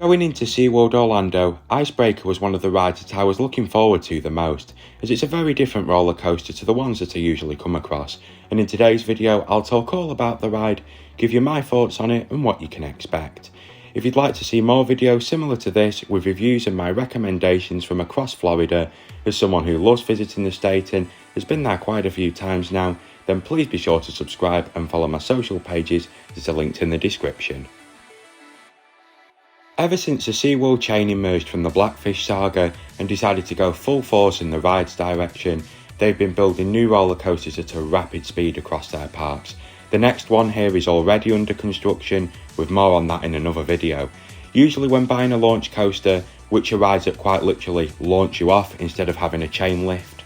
Going into SeaWorld Orlando, Icebreaker was one of the rides that I was looking forward to the most, as it's a very different roller coaster to the ones that I usually come across, and in today's video I'll talk all about the ride, give you my thoughts on it and what you can expect. If you'd like to see more videos similar to this with reviews and my recommendations from across Florida, as someone who loves visiting the state and has been there quite a few times now, then please be sure to subscribe and follow my social pages that are linked in the description. Ever since the SeaWorld chain emerged from the Blackfish saga and decided to go full force in the rides direction, they've been building new roller coasters at a rapid speed across their parks. The next one here is already under construction, with more on that in another video. Usually when buying a launch coaster, which are rides that quite literally launch you off instead of having a chain lift,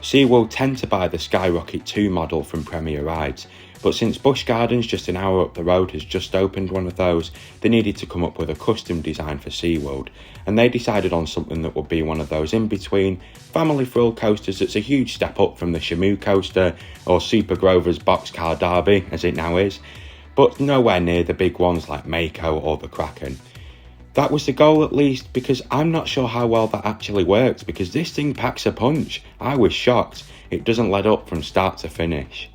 SeaWorld tend to buy the Skyrocket 2 model from Premier Rides, but since Busch Gardens just an hour up the road has just opened one of those, they needed to come up with a custom design for SeaWorld, and they decided on something that would be one of those in-between family thrill coasters that's a huge step up from the Shamu coaster or Super Grover's Boxcar Derby as it now is, but nowhere near the big ones like Mako or the Kraken. That was the goal at least, because I'm not sure how well that actually works, because this thing packs a punch. I was shocked. It doesn't let up from start to finish.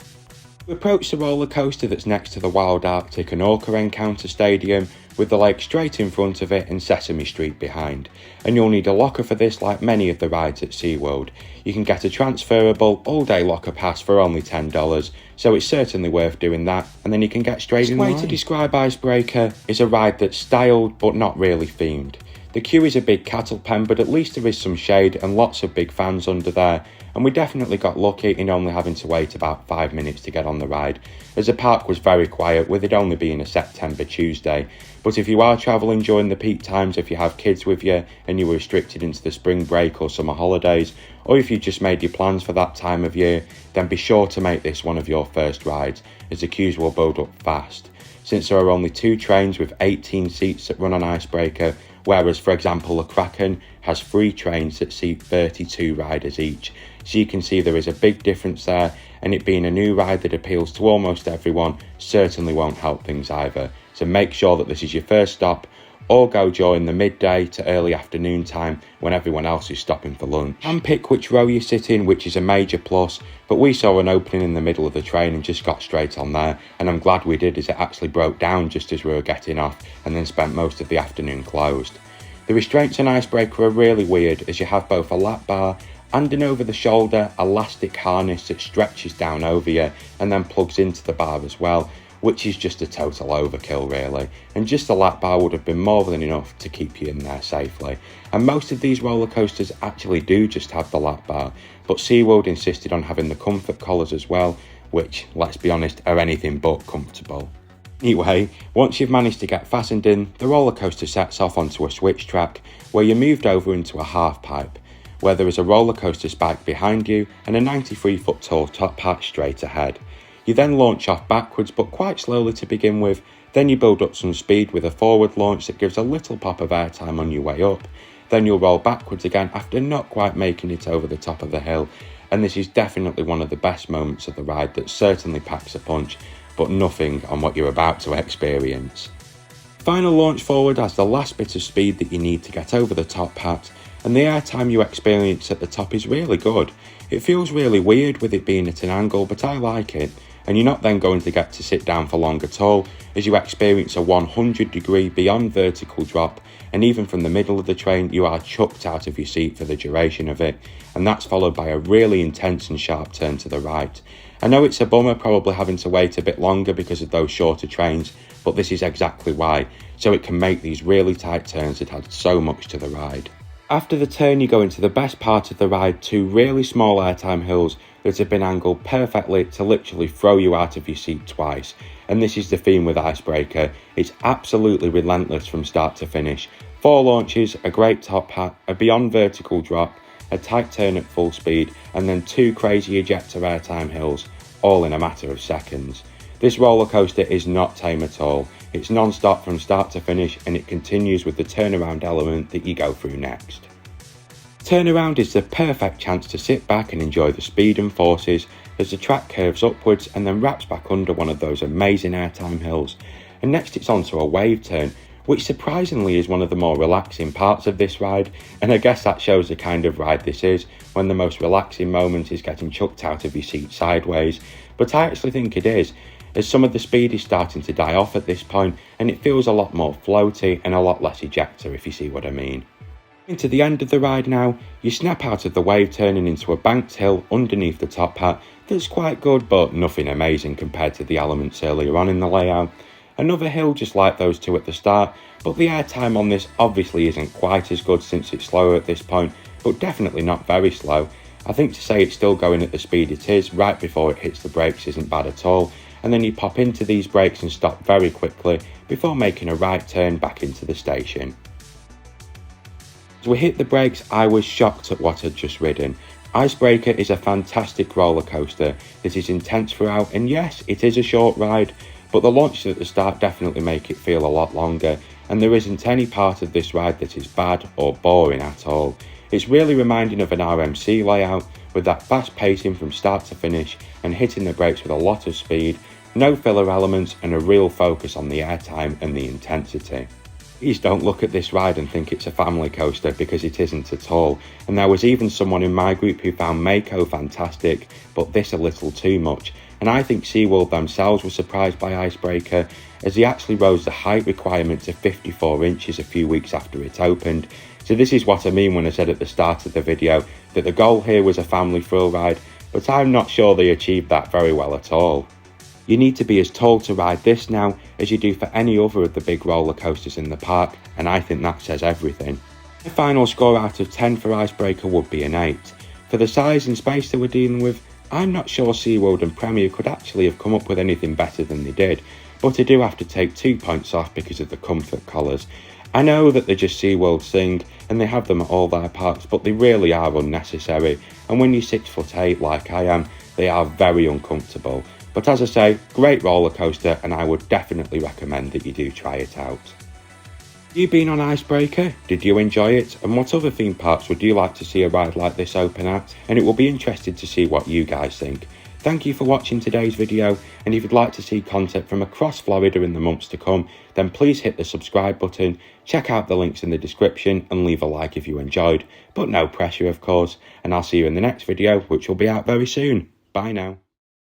We approach the roller coaster that's next to the Wild Arctic and Orca Encounter Stadium, with the lake straight in front of it and Sesame Street behind, and you'll need a locker for this like many of the rides at SeaWorld. You can get a transferable all-day locker pass for only $10, so it's certainly worth doing that, and then you can get straight in line. The way to describe Icebreaker is a ride that's styled but not really themed. The queue is a big cattle pen, but at least there is some shade and lots of big fans under there, and we definitely got lucky in only having to wait about 5 minutes to get on the ride, as the park was very quiet with it only being a September Tuesday. But if you are travelling during the peak times, if you have kids with you and you were restricted into the spring break or summer holidays, or if you just made your plans for that time of year, then be sure to make this one of your first rides, as the queues will build up fast. Since there are only 2 trains with 18 seats that run on Icebreaker, whereas for example the Kraken has 3 trains that seat 32 riders each. So you can see there is a big difference there, and it being a new ride that appeals to almost everyone certainly won't help things either. So make sure that this is your first stop, or go during the midday to early afternoon time when everyone else is stopping for lunch. And pick which row you sit in, which is a major plus, but we saw an opening in the middle of the train and just got straight on there, and I'm glad we did, as it actually broke down just as we were getting off and then spent most of the afternoon closed. The restraints on Icebreaker are really weird, as you have both a lap bar and an over-the-shoulder elastic harness that stretches down over you and then plugs into the bar as well, which is just a total overkill really, and just the lap bar would have been more than enough to keep you in there safely. And most of these roller coasters actually do just have the lap bar, but SeaWorld insisted on having the comfort collars as well, which, let's be honest, are anything but comfortable. Anyway, once you've managed to get fastened in, the roller coaster sets off onto a switch track where you're moved over into a half pipe, where there is a roller coaster spike behind you and a 93-foot tall top hat straight ahead. You then launch off backwards, but quite slowly to begin with, then you build up some speed with a forward launch that gives a little pop of airtime on your way up, then you'll roll backwards again after not quite making it over the top of the hill, and this is definitely one of the best moments of the ride that certainly packs a punch, but nothing on what you're about to experience. Final launch forward has the last bit of speed that you need to get over the top hat, and the airtime you experience at the top is really good. It feels really weird with it being at an angle, but I like it, and you're not then going to get to sit down for long at all, as you experience a 100-degree beyond vertical drop, and even from the middle of the train you are chucked out of your seat for the duration of it, and that's followed by a really intense and sharp turn to the right. I know it's a bummer probably having to wait a bit longer because of those shorter trains, but this is exactly why, so it can make these really tight turns that add so much to the ride. After the turn you go into the best part of the ride, 2 really small airtime hills that have been angled perfectly to literally throw you out of your seat twice, and this is the theme with Icebreaker. It's absolutely relentless from start to finish. 4 launches, a great top hat, a beyond vertical drop, a tight turn at full speed, and then 2 crazy ejector airtime hills, all in a matter of seconds. This roller coaster is not tame at all. It's non-stop from start to finish, and it continues with the turnaround element that you go through next. Turnaround is the perfect chance to sit back and enjoy the speed and forces as the track curves upwards and then wraps back under one of those amazing airtime hills. And next it's onto a wave turn, which surprisingly is one of the more relaxing parts of this ride, and I guess that shows the kind of ride this is, when the most relaxing moment is getting chucked out of your seat sideways. But I actually think it is, as some of the speed is starting to die off at this point, and it feels a lot more floaty and a lot less ejector, if you see what I mean. Into the end of the ride now, you snap out of the wave turning into a banked hill underneath the top hat that's quite good but nothing amazing compared to the elements earlier on in the layout. Another hill just like those two at the start, but the airtime on this obviously isn't quite as good since it's slower at this point, but definitely not very slow. I think to say it's still going at the speed it is right before it hits the brakes isn't bad at all, and then you pop into these brakes and stop very quickly before making a right turn back into the station. As we hit the brakes, I was shocked at what I'd just ridden. Icebreaker is a fantastic roller coaster that is intense throughout, and yes, it is a short ride, but the launches at the start definitely make it feel a lot longer, and there isn't any part of this ride that is bad or boring at all. It's really reminding of an RMC layout, with that fast pacing from start to finish and hitting the brakes with a lot of speed, no filler elements and a real focus on the airtime and the intensity. Please don't look at this ride and think it's a family coaster, because it isn't at all, and there was even someone in my group who found Mako fantastic, but this a little too much, and I think SeaWorld themselves were surprised by Icebreaker, as he actually rose the height requirement to 54 inches a few weeks after it opened. So this is what I mean when I said at the start of the video that the goal here was a family thrill ride, but I'm not sure they achieved that very well at all. You need to be as tall to ride this now as you do for any other of the big roller coasters in the park, and I think that says everything. My final score out of 10 for Icebreaker would be an 8. For the size and space that we're dealing with, I'm not sure SeaWorld and Premier could actually have come up with anything better than they did, but I do have to take 2 points off because of the comfort collars. I know that they're just SeaWorld thing and they have them at all their parks, but they really are unnecessary, and when you're 6'8" like I am, they are very uncomfortable. But as I say, great roller coaster, and I would definitely recommend that you do try it out. Have you been on Icebreaker? Did you enjoy it? And what other theme parks would you like to see a ride like this open at? And it will be interesting to see what you guys think. Thank you for watching today's video, and if you'd like to see content from across Florida in the months to come, then please hit the subscribe button, check out the links in the description and leave a like if you enjoyed, but no pressure of course, and I'll see you in the next video, which will be out very soon. Bye now.